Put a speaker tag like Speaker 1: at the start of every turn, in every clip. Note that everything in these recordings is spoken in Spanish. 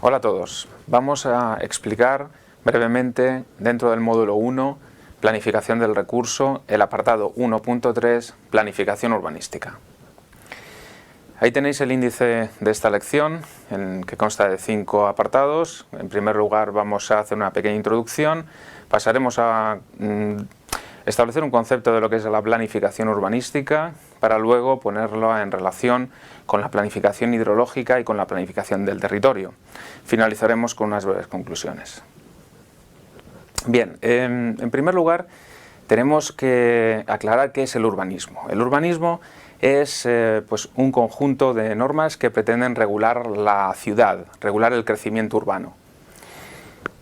Speaker 1: Hola a todos. Vamos a explicar brevemente dentro del módulo 1, planificación del recurso, el apartado 1.3, planificación urbanística. Ahí tenéis el índice de esta lección, que consta de 5 apartados. En primer lugar vamos a hacer una pequeña introducción, pasaremos a establecer un concepto de lo que es la planificación urbanística, para luego ponerlo en relación con la planificación hidrológica y con la planificación del territorio. Finalizaremos con unas breves conclusiones. Bien, en primer lugar tenemos que aclarar qué es el urbanismo. El urbanismo es pues un conjunto de normas que pretenden regular la ciudad, regular el crecimiento urbano.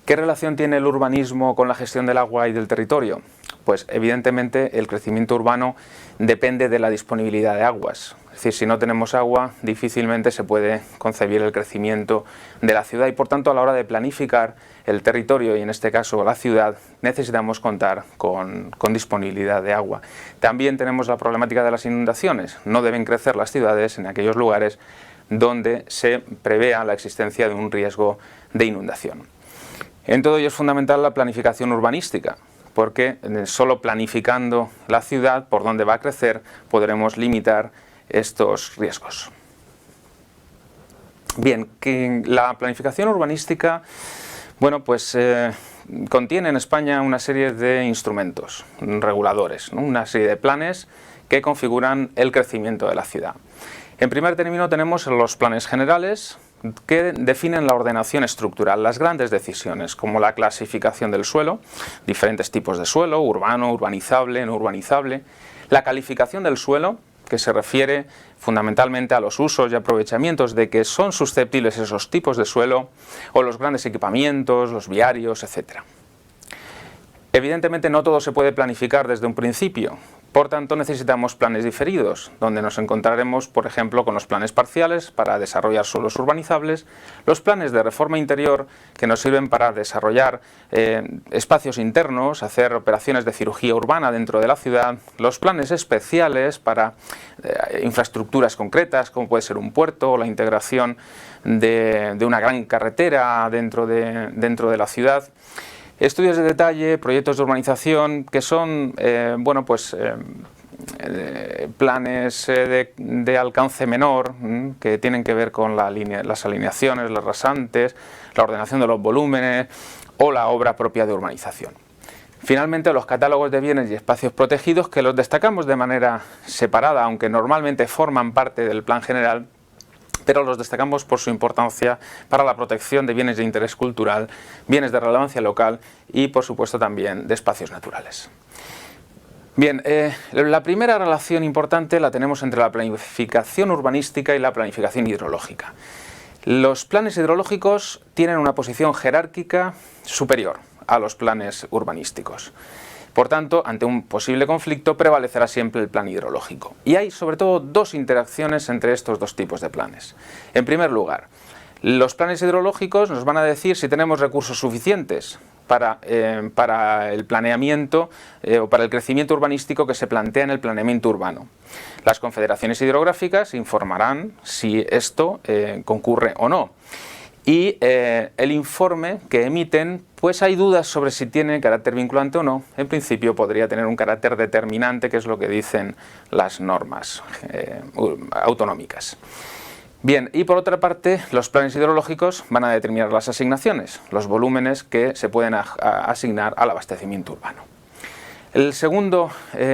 Speaker 1: ¿Qué relación tiene el urbanismo con la gestión del agua y del territorio? Pues evidentemente el crecimiento urbano depende de la disponibilidad de aguas. Es decir, si no tenemos agua, difícilmente se puede concebir el crecimiento de la ciudad y por tanto a la hora de planificar el territorio y en este caso la ciudad necesitamos contar con disponibilidad de agua. También tenemos la problemática de las inundaciones. No deben crecer las ciudades en aquellos lugares donde se prevea la existencia de un riesgo de inundación. En todo ello es fundamental la planificación urbanística, porque solo planificando la ciudad por donde va a crecer podremos limitar estos riesgos. Bien, que la planificación urbanística, bueno, pues contiene en España una serie de instrumentos reguladores, ¿no? Una serie de planes que configuran el crecimiento de la ciudad. En primer término tenemos los planes generales, que definen la ordenación estructural, las grandes decisiones, como la clasificación del suelo, diferentes tipos de suelo, urbano, urbanizable, no urbanizable, la calificación del suelo, que se refiere fundamentalmente a los usos y aprovechamientos de que son susceptibles esos tipos de suelo, o los grandes equipamientos, los viarios, etc. Evidentemente no todo se puede planificar desde un principio. Por tanto, necesitamos planes diferidos, donde nos encontraremos, por ejemplo, con los planes parciales para desarrollar suelos urbanizables, los planes de reforma interior que nos sirven para desarrollar espacios internos, hacer operaciones de cirugía urbana dentro de la ciudad, los planes especiales para infraestructuras concretas, como puede ser un puerto o la integración de una gran carretera dentro de la ciudad. Estudios de detalle, proyectos de urbanización, que son planes de alcance menor, que tienen que ver con las alineaciones, los rasantes, la ordenación de los volúmenes o la obra propia de urbanización. Finalmente, los catálogos de bienes y espacios protegidos, que los destacamos de manera separada, aunque normalmente forman parte del plan general, pero los destacamos por su importancia para la protección de bienes de interés cultural, bienes de relevancia local y, por supuesto, también de espacios naturales. Bien, la primera relación importante la tenemos entre la planificación urbanística y la planificación hidrológica. Los planes hidrológicos tienen una posición jerárquica superior a los planes urbanísticos. Por tanto, ante un posible conflicto prevalecerá siempre el plan hidrológico. Y hay sobre todo dos interacciones entre estos dos tipos de planes. En primer lugar, los planes hidrológicos nos van a decir si tenemos recursos suficientes para el planeamiento o para el crecimiento urbanístico que se plantea en el planeamiento urbano. Las confederaciones hidrográficas informarán si esto concurre o no. Y el informe que emiten, pues hay dudas sobre si tiene carácter vinculante o no. En principio podría tener un carácter determinante, que es lo que dicen las normas autonómicas. Bien, y por otra parte, los planes hidrológicos van a determinar las asignaciones, los volúmenes que se pueden asignar al abastecimiento urbano. El segundo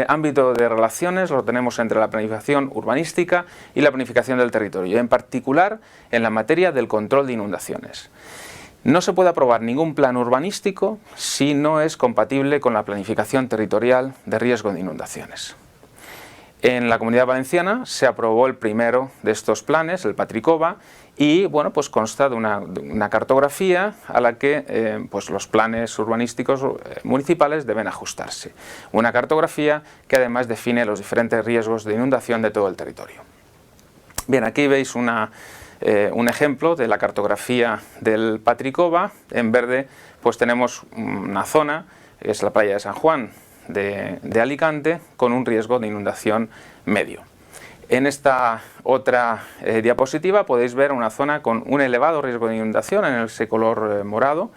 Speaker 1: ámbito de relaciones lo tenemos entre la planificación urbanística y la planificación del territorio, en particular en la materia del control de inundaciones. No se puede aprobar ningún plan urbanístico si no es compatible con la planificación territorial de riesgo de inundaciones. En la Comunidad Valenciana se aprobó el primero de estos planes, el Patricova, y bueno, pues consta de una cartografía a la que pues los planes urbanísticos municipales deben ajustarse. Una cartografía que además define los diferentes riesgos de inundación de todo el territorio. Bien, aquí veis un ejemplo de la cartografía del Patricova. En verde pues tenemos una zona, es la playa de San Juan de Alicante, con un riesgo de inundación medio. En esta otra diapositiva podéis ver una zona con un elevado riesgo de inundación, en ese color morado,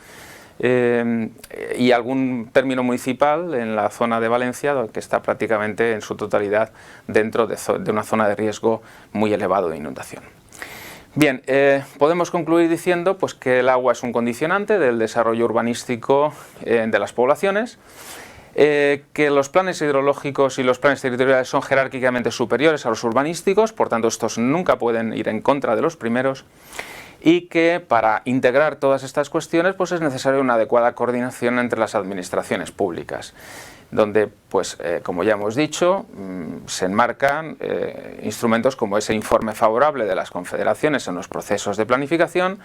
Speaker 1: y algún término municipal en la zona de Valencia, que está prácticamente en su totalidad dentro de una zona de riesgo muy elevado de inundación. Bien, podemos concluir diciendo pues, que el agua es un condicionante del desarrollo urbanístico de las poblaciones, que los planes hidrológicos y los planes territoriales son jerárquicamente superiores a los urbanísticos, por tanto estos nunca pueden ir en contra de los primeros, y que para integrar todas estas cuestiones pues es necesaria una adecuada coordinación entre las administraciones públicas, donde, pues, como ya hemos dicho, se enmarcan instrumentos como ese informe favorable de las confederaciones en los procesos de planificación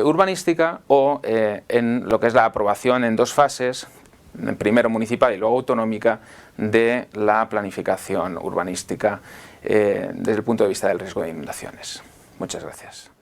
Speaker 1: urbanística o en lo que es la aprobación en dos fases, primero municipal y luego autonómica, de la planificación urbanística desde el punto de vista del riesgo de inundaciones. Muchas gracias.